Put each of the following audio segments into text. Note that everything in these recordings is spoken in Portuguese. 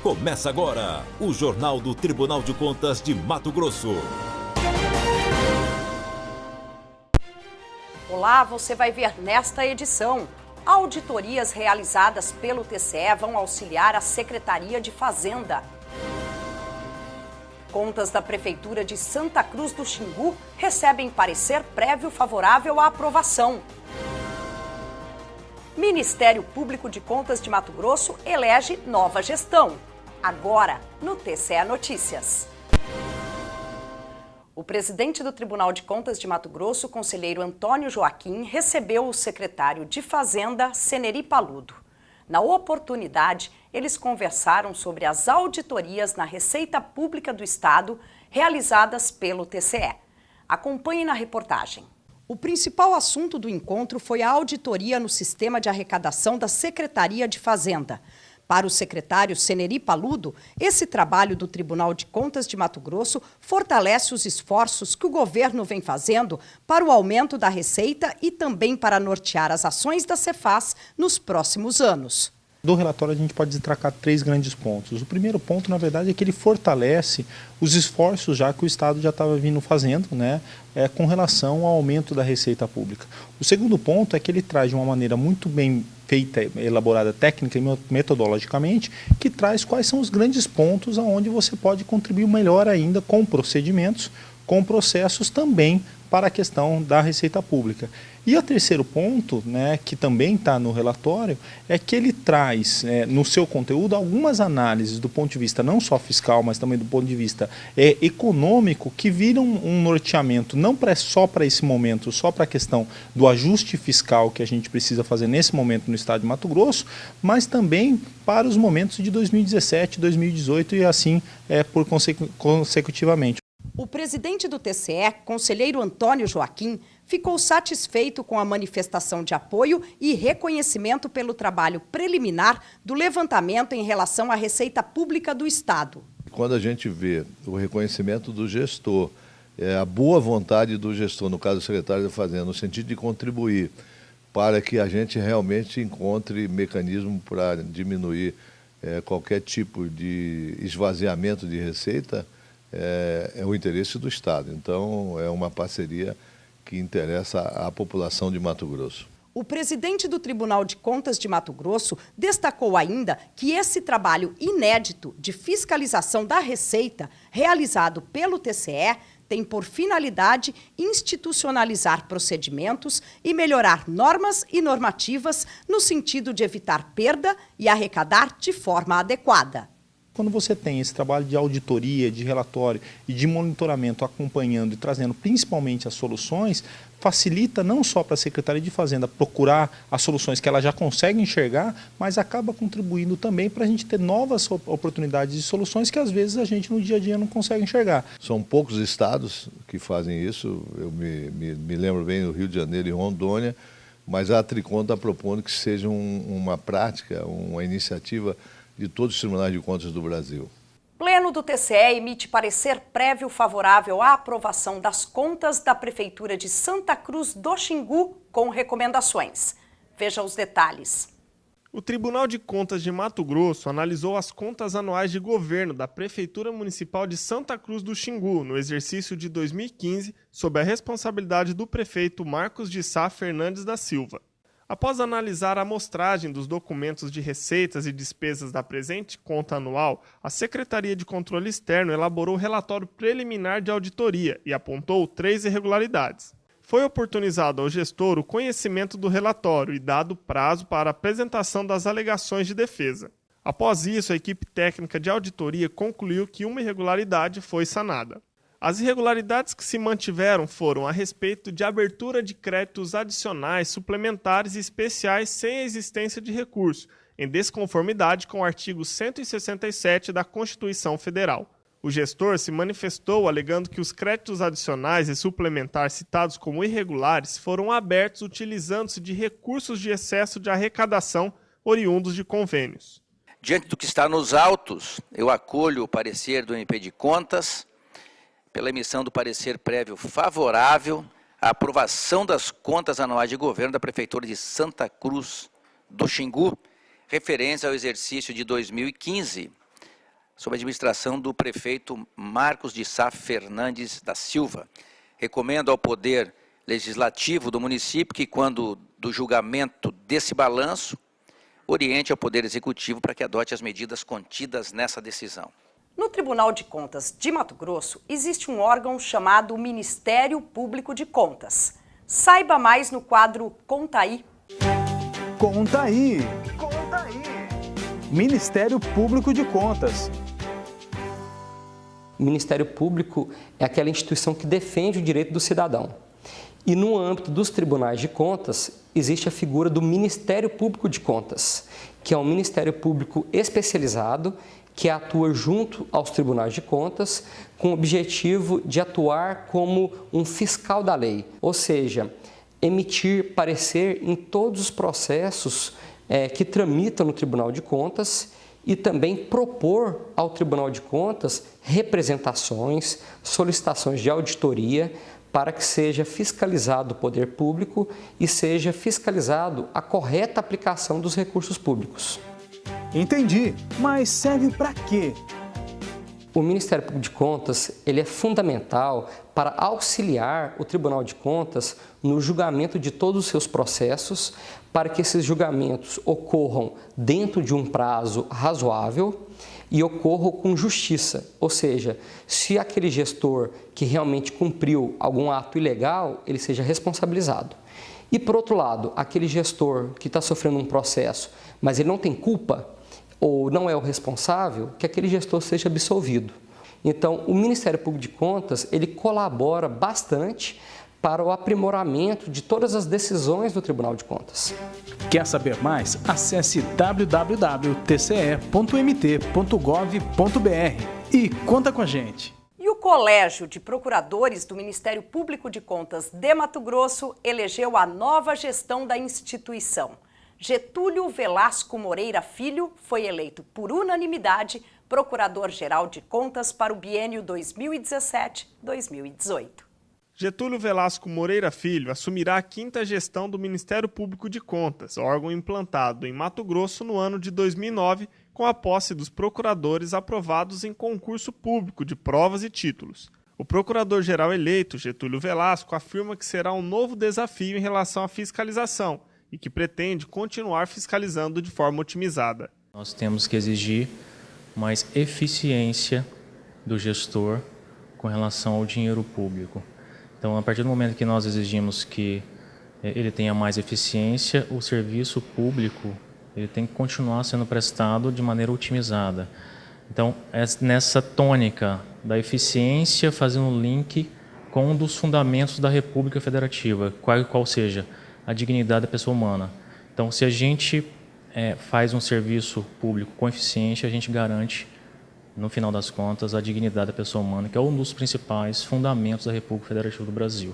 Começa agora o Jornal do Tribunal de Contas de Mato Grosso. Olá, você vai ver nesta edição. Auditorias realizadas pelo TCE vão auxiliar a Secretaria de Fazenda. Contas da Prefeitura de Santa Cruz do Xingu recebem parecer prévio favorável à aprovação. Ministério Público de Contas de Mato Grosso elege nova gestão. Agora, no TCE Notícias. O presidente do Tribunal de Contas de Mato Grosso, conselheiro Antônio Joaquim, recebeu o secretário de Fazenda, Seneri Paludo. Na oportunidade, eles conversaram sobre as auditorias na Receita Pública do Estado realizadas pelo TCE. Acompanhe na reportagem. O principal assunto do encontro foi a auditoria no sistema de arrecadação da Secretaria de Fazenda. Para o secretário Seneri Paludo, esse trabalho do Tribunal de Contas de Mato Grosso fortalece os esforços que o governo vem fazendo para o aumento da receita e também para nortear as ações da Cefaz nos próximos anos. Do relatório a gente pode destacar 3 grandes pontos. O primeiro ponto, na verdade, é que ele fortalece os esforços já que o Estado já estava vindo fazendo, com relação ao aumento da receita pública. O segundo ponto é que ele traz de uma maneira muito bem feita, elaborada técnica e metodologicamente, que traz quais são os grandes pontos aonde você pode contribuir melhor ainda com procedimentos, com processos também para a questão da receita pública. E o terceiro ponto, que também está no relatório, é que ele traz no seu conteúdo algumas análises do ponto de vista não só fiscal, mas também do ponto de vista econômico, que viram um norteamento não só para esse momento, só para a questão do ajuste fiscal que a gente precisa fazer nesse momento no estado de Mato Grosso, mas também para os momentos de 2017, 2018 e assim consecutivamente. O presidente do TCE, conselheiro Antônio Joaquim, ficou satisfeito com a manifestação de apoio e reconhecimento pelo trabalho preliminar do levantamento em relação à Receita Pública do Estado. Quando a gente vê o reconhecimento do gestor, a boa vontade do gestor, no caso do secretário da Fazenda, no sentido de contribuir para que a gente realmente encontre mecanismo para diminuir qualquer tipo de esvaziamento de receita, é o interesse do Estado. Então, é uma parceria que interessa à população de Mato Grosso. O presidente do Tribunal de Contas de Mato Grosso destacou ainda que esse trabalho inédito de fiscalização da Receita, realizado pelo TCE, tem por finalidade institucionalizar procedimentos e melhorar normas e normativas no sentido de evitar perda e arrecadar de forma adequada. Quando você tem esse trabalho de auditoria, de relatório e de monitoramento acompanhando e trazendo principalmente as soluções, facilita não só para a Secretaria de Fazenda procurar as soluções que ela já consegue enxergar, mas acaba contribuindo também para a gente ter novas oportunidades de soluções que às vezes a gente no dia a dia não consegue enxergar. São poucos estados que fazem isso, eu me lembro bem do Rio de Janeiro e Rondônia, mas a Tricon está propondo que seja uma prática, uma iniciativa de todos os tribunais de contas do Brasil. Pleno do TCE emite parecer prévio favorável à aprovação das contas da Prefeitura de Santa Cruz do Xingu com recomendações. Veja os detalhes. O Tribunal de Contas de Mato Grosso analisou as contas anuais de governo da Prefeitura Municipal de Santa Cruz do Xingu no exercício de 2015, sob a responsabilidade do prefeito Marcos de Sá Fernandes da Silva. Após analisar a amostragem dos documentos de receitas e despesas da presente conta anual, a Secretaria de Controle Externo elaborou o relatório preliminar de auditoria e apontou 3 irregularidades. Foi oportunizado ao gestor o conhecimento do relatório e dado prazo para a apresentação das alegações de defesa. Após isso, a equipe técnica de auditoria concluiu que uma irregularidade foi sanada. As irregularidades que se mantiveram foram a respeito de abertura de créditos adicionais, suplementares e especiais sem a existência de recurso, em desconformidade com o artigo 167 da Constituição Federal. O gestor se manifestou alegando que os créditos adicionais e suplementares citados como irregulares foram abertos utilizando-se de recursos de excesso de arrecadação oriundos de convênios. Diante do que está nos autos, eu acolho o parecer do MP de Contas pela emissão do parecer prévio favorável à aprovação das contas anuais de governo da Prefeitura de Santa Cruz do Xingu, referentes ao exercício de 2015, sob a administração do prefeito Marcos de Sá Fernandes da Silva. Recomendo ao Poder Legislativo do município que, quando do julgamento desse balanço, oriente ao Poder Executivo para que adote as medidas contidas nessa decisão. No Tribunal de Contas de Mato Grosso, existe um órgão chamado Ministério Público de Contas. Saiba mais no quadro Conta Aí. Conta aí! Conta aí! Ministério Público de Contas. O Ministério Público é aquela instituição que defende o direito do cidadão. E no âmbito dos tribunais de contas, existe a figura do Ministério Público de Contas, que é um Ministério Público especializado que atua junto aos tribunais de contas com o objetivo de atuar como um fiscal da lei, ou seja, emitir parecer em todos os processos que tramitam no Tribunal de Contas e também propor ao Tribunal de Contas representações, solicitações de auditoria para que seja fiscalizado o poder público e seja fiscalizado a correta aplicação dos recursos públicos. Entendi, mas serve para quê? O Ministério Público de Contas ele é fundamental para auxiliar o Tribunal de Contas no julgamento de todos os seus processos, para que esses julgamentos ocorram dentro de um prazo razoável e ocorram com justiça, ou seja, se aquele gestor que realmente cumpriu algum ato ilegal, ele seja responsabilizado. E por outro lado, aquele gestor que está sofrendo um processo, mas ele não tem culpa, ou não é o responsável, que aquele gestor seja absolvido. Então, o Ministério Público de Contas, ele colabora bastante para o aprimoramento de todas as decisões do Tribunal de Contas. Quer saber mais? Acesse www.tce.mt.gov.br e conta com a gente. E o Colégio de Procuradores do Ministério Público de Contas de Mato Grosso elegeu a nova gestão da instituição. Getúlio Velasco Moreira Filho foi eleito por unanimidade Procurador-Geral de Contas para o biênio 2017-2018. Getúlio Velasco Moreira Filho assumirá a 5ª gestão do Ministério Público de Contas, órgão implantado em Mato Grosso no ano de 2009, com a posse dos procuradores aprovados em concurso público de provas e títulos. O procurador-geral eleito, Getúlio Velasco, afirma que será um novo desafio em relação à fiscalização e que pretende continuar fiscalizando de forma otimizada. Nós temos que exigir mais eficiência do gestor com relação ao dinheiro público. Então, a partir do momento que nós exigimos que ele tenha mais eficiência, o serviço público ele tem que continuar sendo prestado de maneira otimizada. Então, é nessa tônica da eficiência, fazendo um link com um dos fundamentos da República Federativa, qual seja a dignidade da pessoa humana. Então, se a gente faz um serviço público com eficiência, a gente garante, no final das contas, a dignidade da pessoa humana, que é um dos principais fundamentos da República Federativa do Brasil.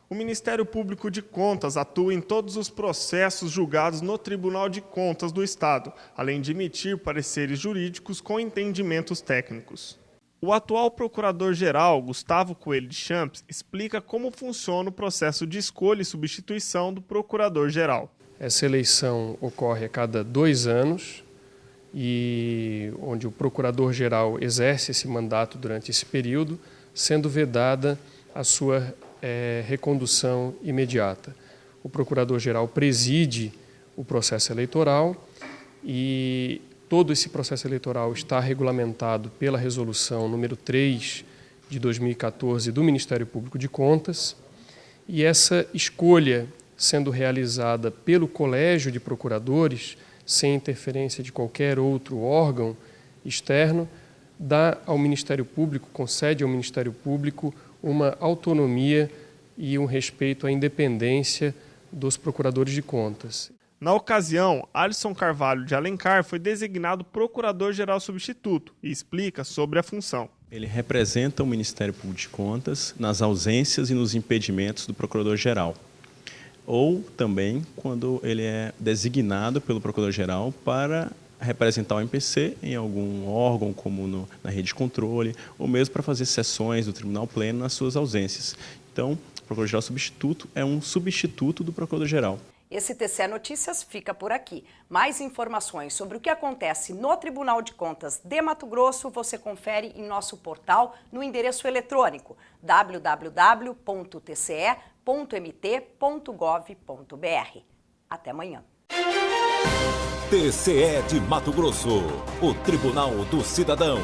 O Ministério Público de Contas atua em todos os processos julgados no Tribunal de Contas do Estado, além de emitir pareceres jurídicos com entendimentos técnicos. O atual Procurador-Geral, Gustavo Coelho de Champs, explica como funciona o processo de escolha e substituição do Procurador-Geral. Essa eleição ocorre a cada 2 anos, e onde o Procurador-Geral exerce esse mandato durante esse período, sendo vedada a sua recondução imediata. O Procurador-Geral preside o processo eleitoral e todo esse processo eleitoral está regulamentado pela Resolução número 3 de 2014 do Ministério Público de Contas, e essa escolha sendo realizada pelo Colégio de Procuradores, sem interferência de qualquer outro órgão externo, dá ao Ministério Público, concede ao Ministério Público uma autonomia e um respeito à independência dos procuradores de contas. Na ocasião, Alisson Carvalho de Alencar foi designado Procurador-Geral Substituto e explica sobre a função. Ele representa o Ministério Público de Contas nas ausências e nos impedimentos do Procurador-Geral. Ou também quando ele é designado pelo Procurador-Geral para representar o MPC em algum órgão, como na rede de controle, ou mesmo para fazer sessões do Tribunal Pleno nas suas ausências. Então, o Procurador-Geral Substituto é um substituto do Procurador-Geral. Esse TCE Notícias fica por aqui. Mais informações sobre o que acontece no Tribunal de Contas de Mato Grosso você confere em nosso portal no endereço eletrônico www.tce.mt.gov.br. Até amanhã. TCE de Mato Grosso, o Tribunal do Cidadão.